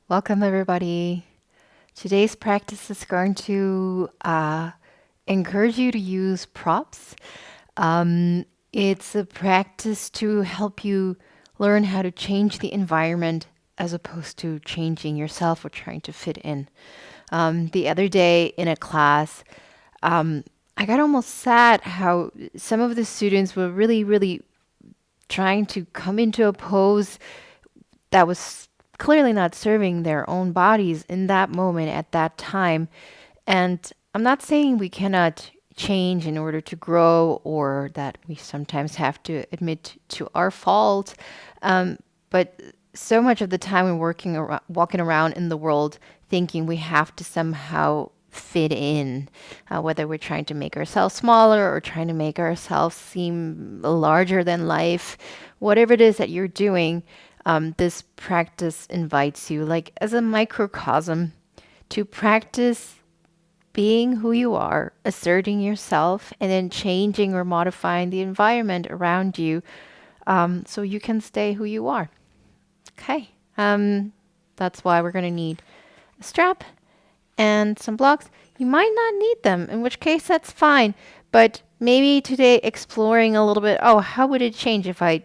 Welcome, everybody. Today's practice is going to encourage you to use props. It's a practice to help you learn how to change the environment as opposed to changing yourself or trying to fit in. The other day in a class, I got almost sad how some of the students were really trying to come into a pose that was clearly not serving their own bodies in that moment at that time. And I'm not saying we cannot change in order to grow or that we sometimes have to admit to our fault. But so much of the time we're walking around in the world thinking we have to somehow fit in, whether we're trying to make ourselves smaller or trying to make ourselves seem larger than life, whatever it is that you're doing. This practice invites you, like as a microcosm, to practice being who you are, asserting yourself, and then changing or modifying the environment around you so you can stay who you are. Okay. That's why we're going to need a strap and some blocks. You might not need them, in which case that's fine. But maybe today exploring a little bit, oh, how would it change if I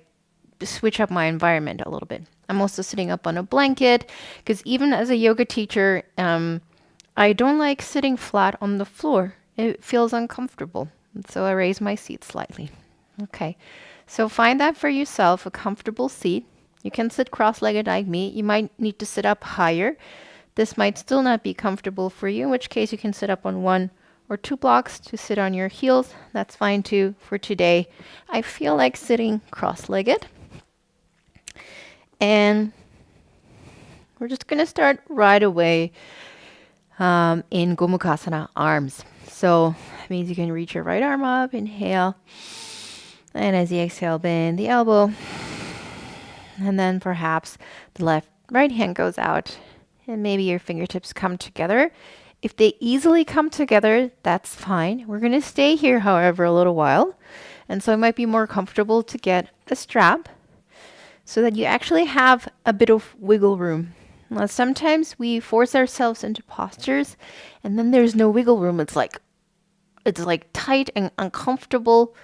switch up my environment a little bit? I'm also sitting up on a blanket because even as a yoga teacher, I don't like sitting flat on the floor. It feels uncomfortable. So I raise my seat slightly. Okay. So find that for yourself, a comfortable seat. You can sit cross-legged like me. You might need to sit up higher. This might still not be comfortable for you, in which case you can sit up on one or two blocks to sit on your heels. That's fine too for today. I feel like sitting cross-legged. And we're just going to start right away in Gomukhasana, arms. So that means you can reach your right arm up, inhale. And as you exhale, bend the elbow. And then perhaps the right hand goes out and maybe your fingertips come together. If they easily come together, that's fine. We're going to stay here, however, a little while. And so it might be more comfortable to get a strap so that you actually have a bit of wiggle room. Now, sometimes we force ourselves into postures and then there's no wiggle room. It's like tight and uncomfortable.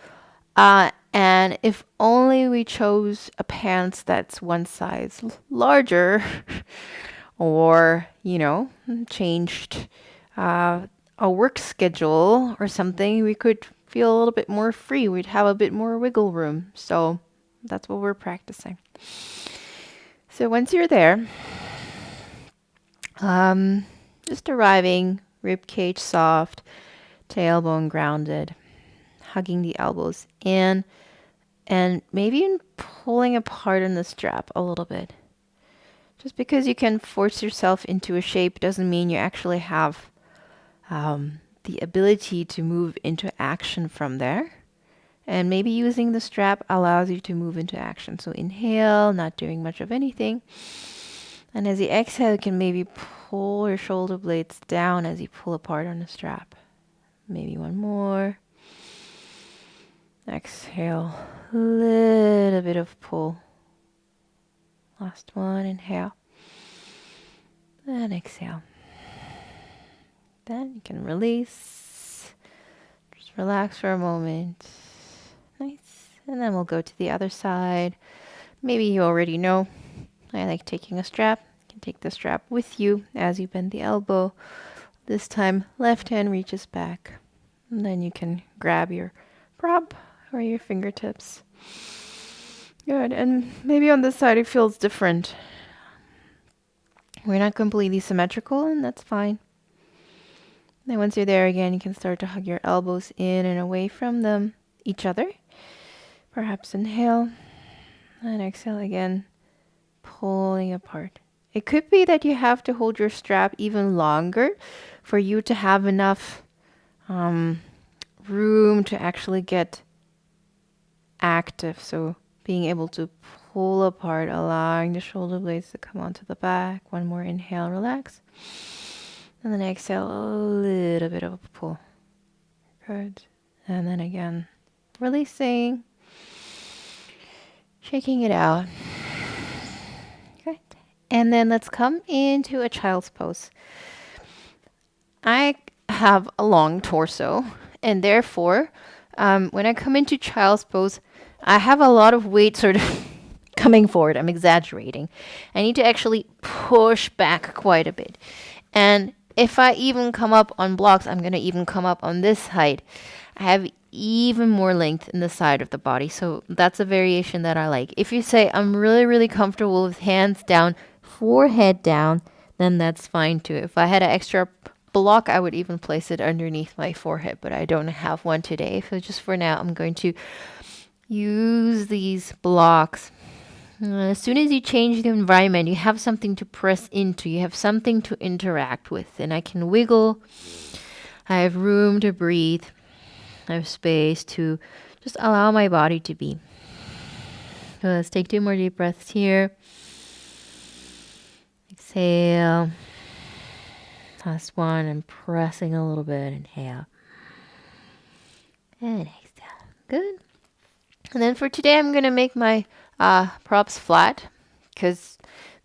And if only we chose a pants that's one size larger or, changed a work schedule or something, we could feel a little bit more free. We'd have a bit more wiggle room. So that's what we're practicing. So once you're there, just arriving, rib cage soft, tailbone grounded, hugging the elbows in, and maybe even pulling apart on the strap a little bit. Just because you can force yourself into a shape doesn't mean you actually have the ability to move into action from there. And maybe using the strap allows you to move into action. So inhale, not doing much of anything. And as you exhale, you can maybe pull your shoulder blades down as you pull apart on the strap. Maybe one more. Exhale, a little bit of pull. Last one, inhale. And exhale. Then you can release. Just relax for a moment. Nice. And then we'll go to the other side. Maybe you already know I like taking a strap. You can take the strap with you as you bend the elbow. This time, left hand reaches back. And then you can grab your prop or your fingertips. Good. And maybe on this side it feels different. We're not completely symmetrical, and that's fine. Then once you're there again, you can start to hug your elbows in and away from them, each other. Perhaps inhale and exhale again, pulling apart. It could be that you have to hold your strap even longer for you to have enough room to actually get active. So being able to pull apart, allowing the shoulder blades to come onto the back. One more inhale, relax. And then exhale, a little bit of a pull. Good. And then again, releasing, shaking it out. Good. And then let's come into a child's pose. I have a long torso, and therefore, when I come into child's pose, I have a lot of weight sort of coming forward. I'm exaggerating. I need to actually push back quite a bit. And if I even come up on blocks, I'm going to even come up on this height. I have even more length in the side of the body. So that's a variation that I like. If you say, I'm really, really comfortable with hands down, forehead down, then that's fine too. If I had an extra block, I would even place it underneath my forehead, but I don't have one today. So just for now, I'm going to use these blocks. As soon as you change the environment, you have something to press into, you have something to interact with, and I can wiggle. I have room to breathe. I have space to just allow my body to be. So let's take 2 more deep breaths here. Exhale. Last one. I'm pressing a little bit. Inhale. And exhale. Good. And then for today, I'm going to make my props flat because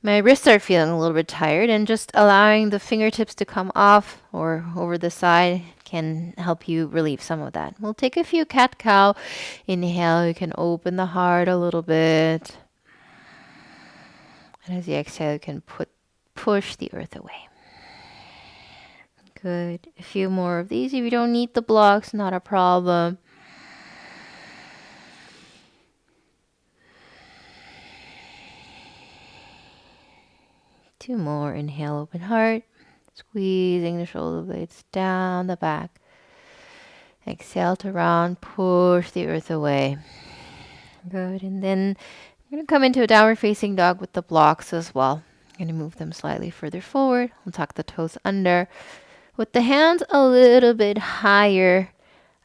my wrists are feeling a little bit tired, and just allowing the fingertips to come off or over the side can help you relieve some of that. We'll take a few cat-cow. Inhale, you can open the heart a little bit. And as you exhale, you can push the earth away. Good. A few more of these. If you don't need the blocks, not a problem. Two more. Inhale, open heart. Squeezing the shoulder blades down the back. Exhale to round. Push the earth away. Good. And then I'm going to come into a downward facing dog with the blocks as well. I'm going to move them slightly further forward. We'll tuck the toes under. With the hands a little bit higher,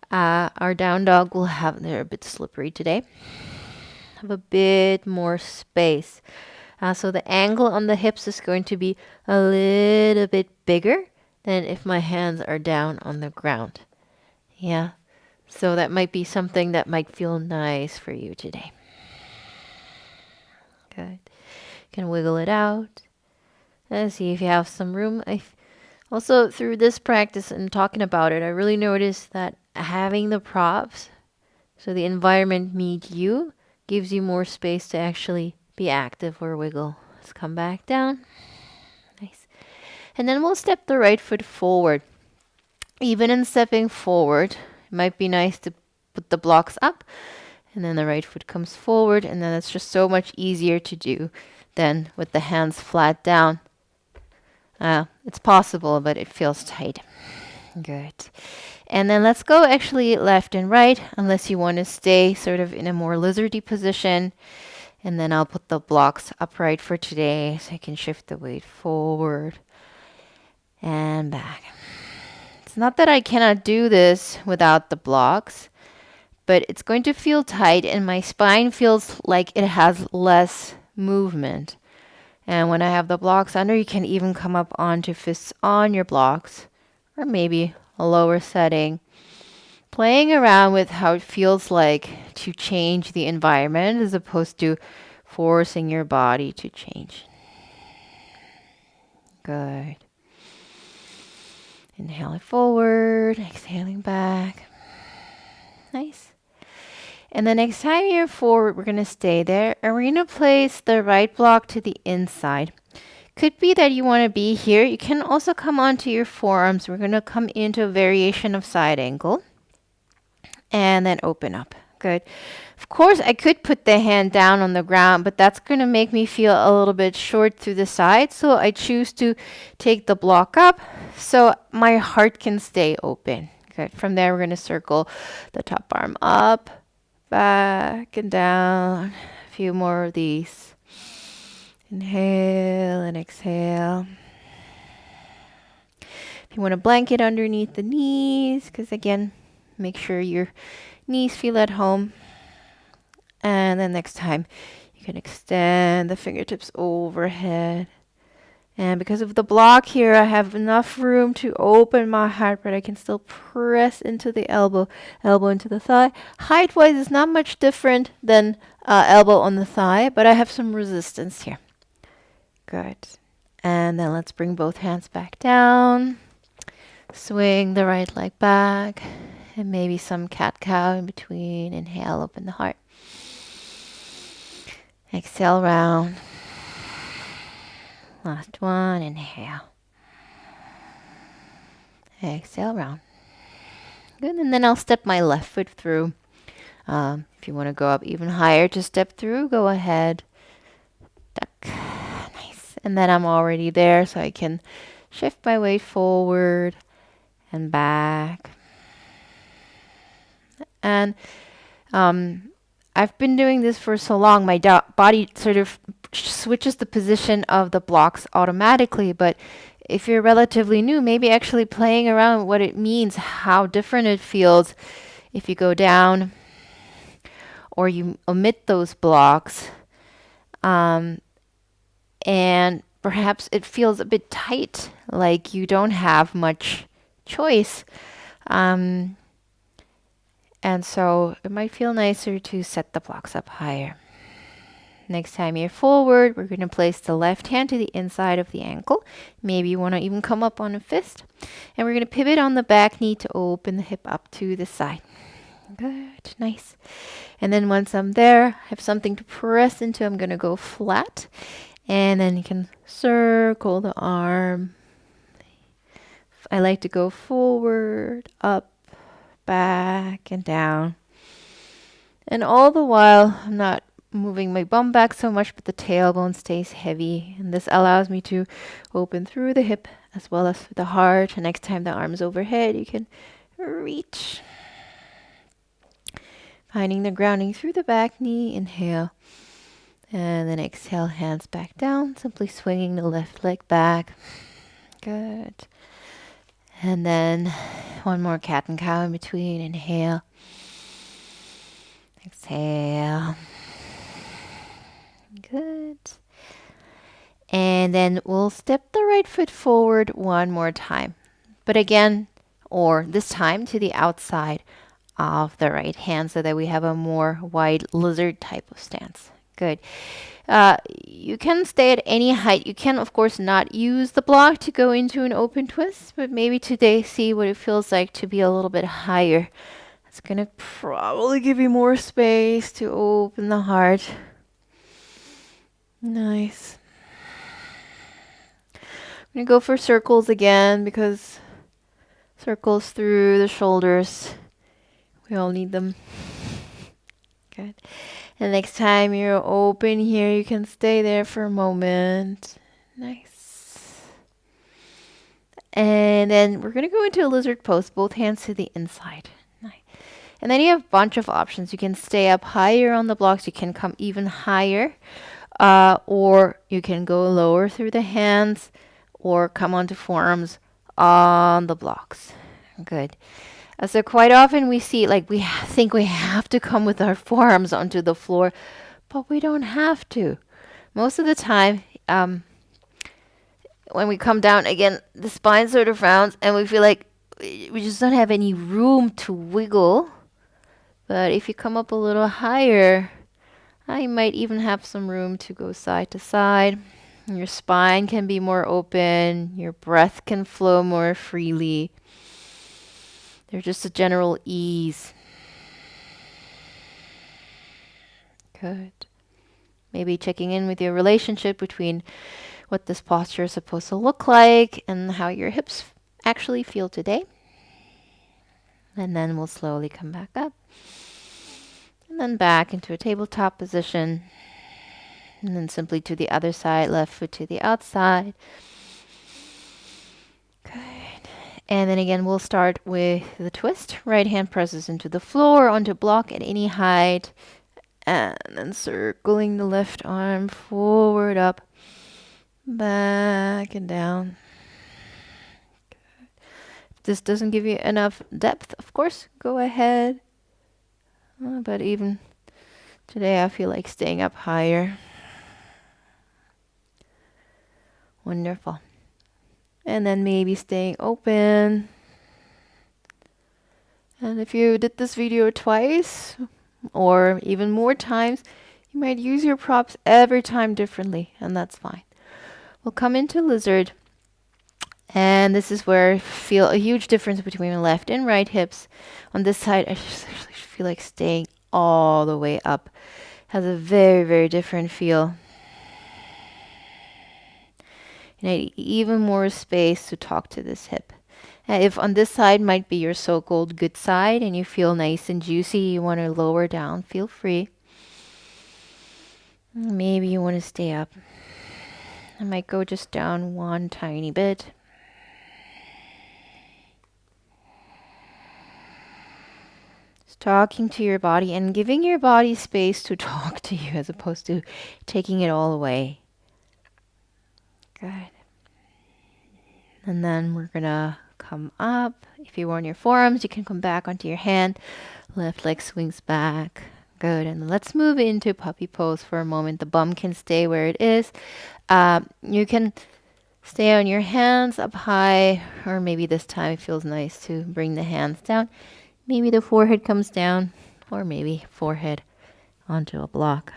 our down dog will have, they're a bit slippery today, have a bit more space. So the angle on the hips is going to be a little bit bigger than if my hands are down on the ground. Yeah. So that might be something that might feel nice for you today. Good. You can wiggle it out. Let's see if you have some room. Also, through this practice and talking about it, I really noticed that having the props, so the environment meet you, gives you more space to actually be active or wiggle. Let's come back down. Nice. And then we'll step the right foot forward. Even in stepping forward, it might be nice to put the blocks up, and then the right foot comes forward, and then it's just so much easier to do than with the hands flat down. It's possible, but it feels tight. Good. And then let's go actually left and right, unless you want to stay sort of in a more lizardy position. And then I'll put the blocks upright for today so I can shift the weight forward and back. It's not that I cannot do this without the blocks, but it's going to feel tight and my spine feels like it has less movement. And when I have the blocks under, you can even come up onto fists on your blocks, or maybe a lower setting. Playing around with how it feels like to change the environment as opposed to forcing your body to change. Good. Inhaling forward, exhaling back. Nice. And the next time you're forward, we're going to stay there. And we're going to place the right block to the inside. Could be that you want to be here. You can also come onto your forearms. We're going to come into a variation of side angle. And then open up. Good. Of course, I could put the hand down on the ground, but that's going to make me feel a little bit short through the side. So I choose to take the block up so my heart can stay open. Good. From there, we're going to circle the top arm up, back, and down. A few more of these. Inhale and exhale. If you want a blanket underneath the knees, because again, make sure your knees feel at home. And then next time, you can extend the fingertips overhead. And because of the block here, I have enough room to open my heart, but I can still press into the elbow into the thigh. Height-wise, it's not much different than elbow on the thigh, but I have some resistance here. Good. And then let's bring both hands back down. Swing the right leg back. And maybe some cat-cow in between. Inhale, open the heart. Exhale, round. Last one, inhale. Exhale, round. Good, and then I'll step my left foot through. If you want to go up even higher to step through, go ahead. Duck. Nice. And then I'm already there, so I can shift my weight forward and back. And I've been doing this for so long, my body sort of switches the position of the blocks automatically. But if you're relatively new, maybe actually playing around with what it means, how different it feels if you go down or you omit those blocks. And perhaps it feels a bit tight, like you don't have much choice. And so it might feel nicer to set the blocks up higher. Next time you're forward, we're going to place the left hand to the inside of the ankle. Maybe you want to even come up on a fist. And we're going to pivot on the back knee to open the hip up to the side. Good, nice. And then once I'm there, I have something to press into. I'm going to go flat. And then you can circle the arm. I like to go forward, up, back, and down. And all the while, I'm not moving my bum back so much, but the tailbone stays heavy. And this allows me to open through the hip as well as the heart. And next time the arm's overhead, you can reach. Finding the grounding through the back knee. Inhale. And then exhale, hands back down. Simply swinging the left leg back. Good. And then one more cat and cow in between. Inhale. Exhale. Good. And then we'll step the right foot forward one more time. But again, or this time to the outside of the right hand so that we have a more wide lizard type of stance. Good. You can stay at any height. You can, of course, not use the block to go into an open twist, but maybe today see what it feels like to be a little bit higher. It's going to probably give you more space to open the heart. Nice. I'm going to go for circles again because circles through the shoulders. We all need them. Good. And next time you're open here, you can stay there for a moment. Nice. And then we're going to go into a lizard pose, both hands to the inside. Nice. And then you have a bunch of options. You can stay up higher on the blocks. You can come even higher. Or you can go lower through the hands or come onto forearms on the blocks. Good. So quite often we see, like, we think we have to come with our forearms onto the floor, but we don't have to. Most of the time, when we come down, again, the spine sort of rounds and we feel like we just don't have any room to wiggle. But if you come up a little higher, you might even have some room to go side to side. Your spine can be more open. Your breath can flow more freely. There's just a general ease. Good. Maybe checking in with your relationship between what this posture is supposed to look like and how your hips actually feel today. And then we'll slowly come back up. And then back into a tabletop position. And then simply to the other side, left foot to the outside. Good. And then again, we'll start with the twist. Right hand presses into the floor, onto block at any height. And then circling the left arm forward, up, back, and down. Good. If this doesn't give you enough depth, of course, go ahead. But even today, I feel like staying up higher. Wonderful. And then maybe staying open. And if you did this video twice or even more times, you might use your props every time differently, and that's fine. We'll come into lizard. And this is where I feel a huge difference between the left and right hips. On this side, I just feel like staying all the way up. Has a very, very different feel. And I need even more space to talk to this hip. If on this side might be your so-called good side and you feel nice and juicy, you want to lower down, feel free. Maybe you want to stay up. I might go just down one tiny bit. Just talking to your body and giving your body space to talk to you as opposed to taking it all away. Good. And then we're gonna come up. If you're on your forearms, you can come back onto your hand. Left leg swings back. Good. And let's move into puppy pose for a moment. The bum can stay where it is. You can stay on your hands up high, or maybe this time it feels nice to bring the hands down. Maybe the forehead comes down, or maybe forehead onto a block.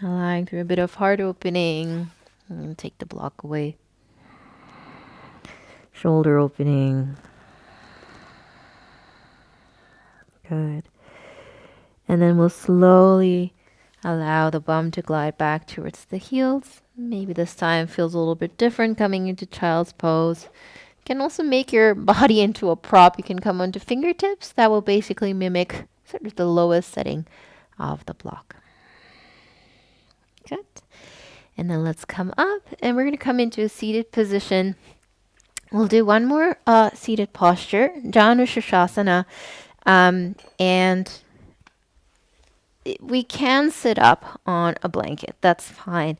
Allowing through a bit of heart opening. And take the block away. Shoulder opening. Good. And then we'll slowly allow the bum to glide back towards the heels. Maybe this time feels a little bit different coming into child's pose. You can also make your body into a prop. You can come onto fingertips. That will basically mimic sort of the lowest setting of the block. Good. And then let's come up and we're going to come into a seated position. We'll do one more seated posture, Janu Shasana, and we can sit up on a blanket. That's fine.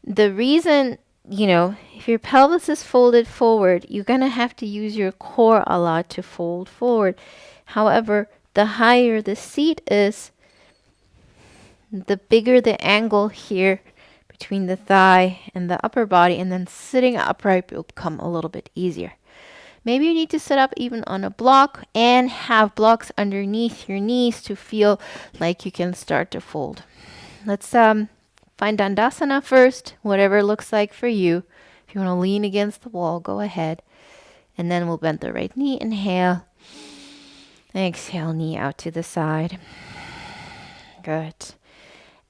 The reason, if your pelvis is folded forward, you're going to have to use your core a lot to fold forward. However, the higher the seat is, the bigger the angle here between the thigh and the upper body, and then sitting upright will become a little bit easier. Maybe you need to sit up even on a block and have blocks underneath your knees to feel like you can start to fold. Let's find Dandasana first, whatever it looks like for you. If you want to lean against the wall, go ahead. And then we'll bend the right knee, inhale. Exhale, knee out to the side. Good.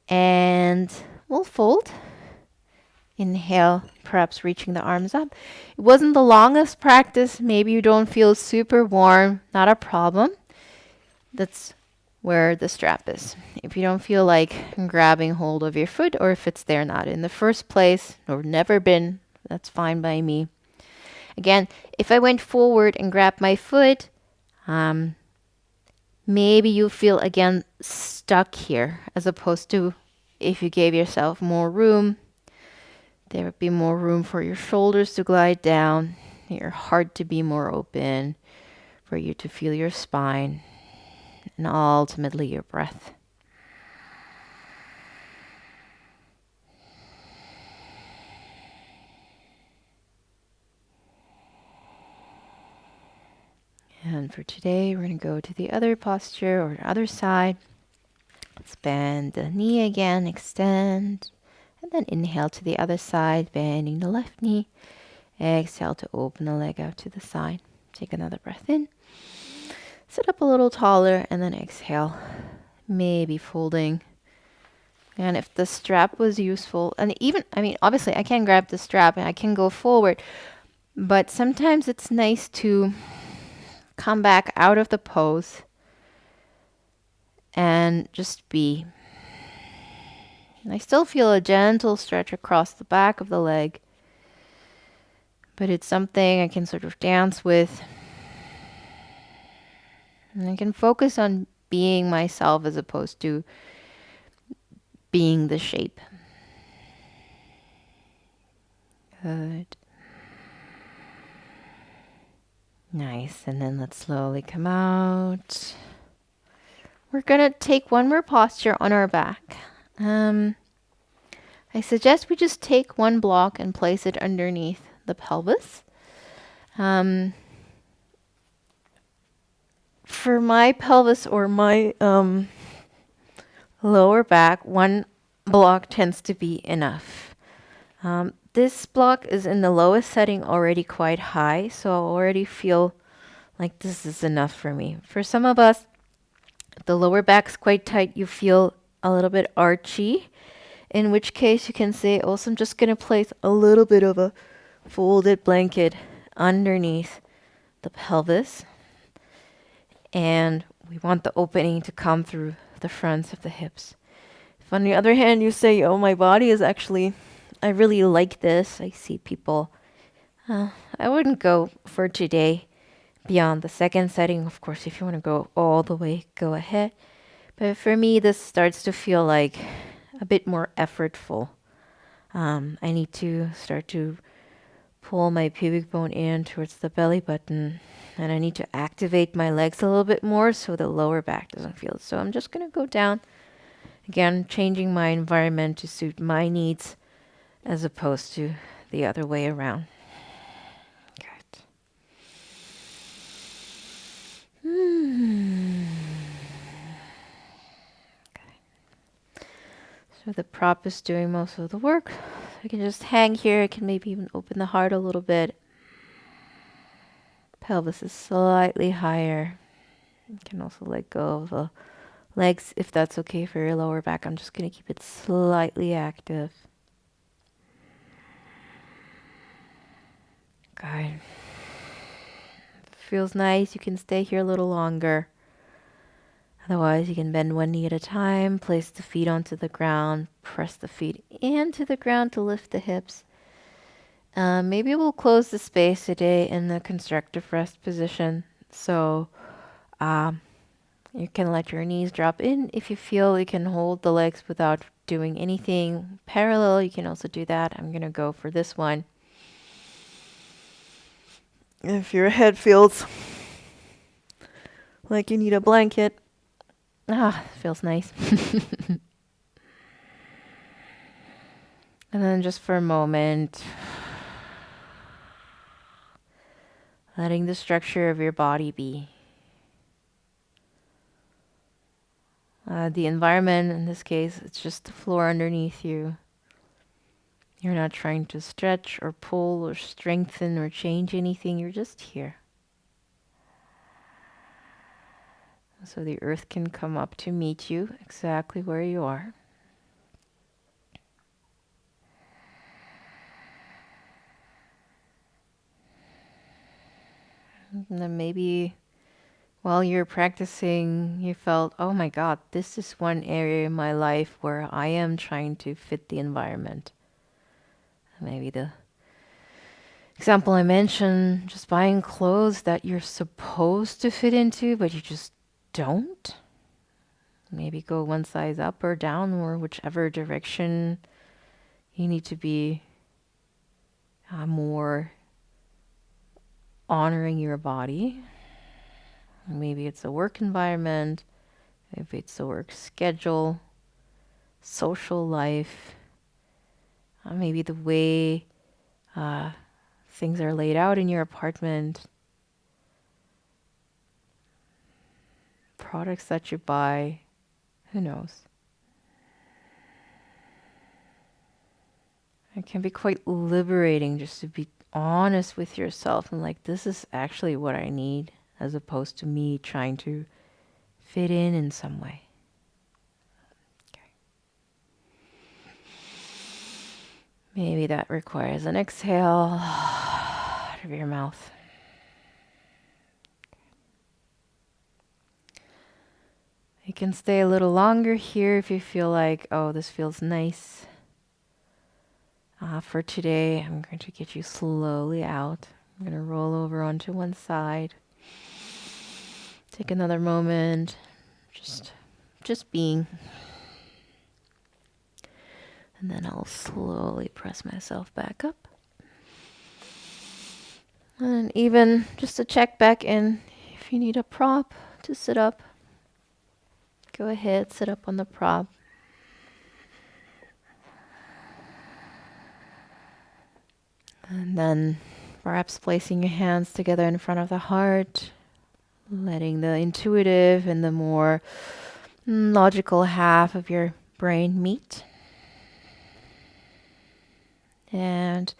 And we'll fold. Inhale, perhaps reaching the arms up. It wasn't the longest practice. Maybe you don't feel super warm. Not a problem. That's where the strap is. If you don't feel like grabbing hold of your foot, or if it's there not in the first place or never been, that's fine by me. Again, if I went forward and grabbed my foot, maybe you feel again stuck here, as opposed to if you gave yourself more room, there would be more room for your shoulders to glide down, your heart to be more open, for you to feel your spine, and ultimately your breath. And for today, we're going to go to the other posture or other side. Let's bend the knee again, extend, and then inhale to the other side, bending the left knee. Exhale to open the leg out to the side. Take another breath in. Sit up a little taller, and then exhale. Maybe folding. And if the strap was useful, and even, obviously I can grab the strap and I can go forward, but sometimes it's nice to come back out of the pose and just be. I still feel a gentle stretch across the back of the leg, but it's something I can sort of dance with. And I can focus on being myself as opposed to being the shape. Good. Nice. And then let's slowly come out. We're going to take one more posture on our back. I suggest we just take one block and place it underneath the pelvis. for my pelvis or my lower back, one block tends to be enough. This block is in the lowest setting already quite high, so I already feel like this is enough for me. For some of us, if the lower back's quite tight, you feel a little bit archy, in which case you can say, also, I'm just going to place a little bit of a folded blanket underneath the pelvis. And we want the opening to come through the fronts of the hips. If on the other hand you say, oh, my body is actually, I really like this. I see people, I wouldn't go for today beyond the second setting. Of course, if you want to go all the way, go ahead. But for me, this starts to feel like a bit more effortful. I need to start to pull my pubic bone in towards the belly button, and I need to activate my legs a little bit more so the lower back doesn't feel it. So I'm just going to go down, again, changing my environment to suit my needs as opposed to the other way around. Good. Okay. So the prop is doing most of the work. I can just hang here. I can maybe even open the heart a little bit. Pelvis is slightly higher. You can also let go of the legs if that's okay for your lower back. I'm just going to keep it slightly active. Good. If it feels nice, you can stay here a little longer. Otherwise, you can bend one knee at a time, place the feet onto the ground, press the feet into the ground to lift the hips. Maybe we'll close the space today in the constructive rest position. So you can let your knees drop in. If you feel you can hold the legs without doing anything parallel, you can also do that. I'm going to go for this one. If your head feels like you need a blanket, feels nice. And then just for a moment, letting the structure of your body be. The environment, in this case, it's just the floor underneath you. You're not trying to stretch or pull or strengthen or change anything. You're just here. So the earth can come up to meet you exactly where you are. And then maybe while you're practicing, you felt, oh my God, this is one area in my life where I am trying to fit the environment. Maybe the example I mentioned, just buying clothes that you're supposed to fit into, but you just don't. Maybe go one size up or down, or whichever direction you need to be more honoring your body. Maybe it's a work environment, maybe it's a work schedule, social life, maybe the way things are laid out in your apartment, products that you buy, who knows. It can be quite liberating just to be honest with yourself and like, this is actually what I need, as opposed to me trying to fit in some way. Okay. Maybe that requires an exhale out of your mouth. You can stay a little longer here if you feel like, oh, this feels nice. For today, I'm going to get you slowly out. I'm going to roll over onto one side. Take another moment, just being. And then I'll slowly press myself back up. And even just to check back in, if you need a prop to sit up, go ahead, sit up on the prop. And then perhaps placing your hands together in front of the heart, letting the intuitive and the more logical half of your brain meet. And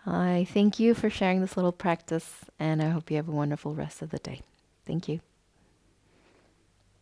I thank you for sharing this little practice, and I hope you have a wonderful rest of the day. Thank you.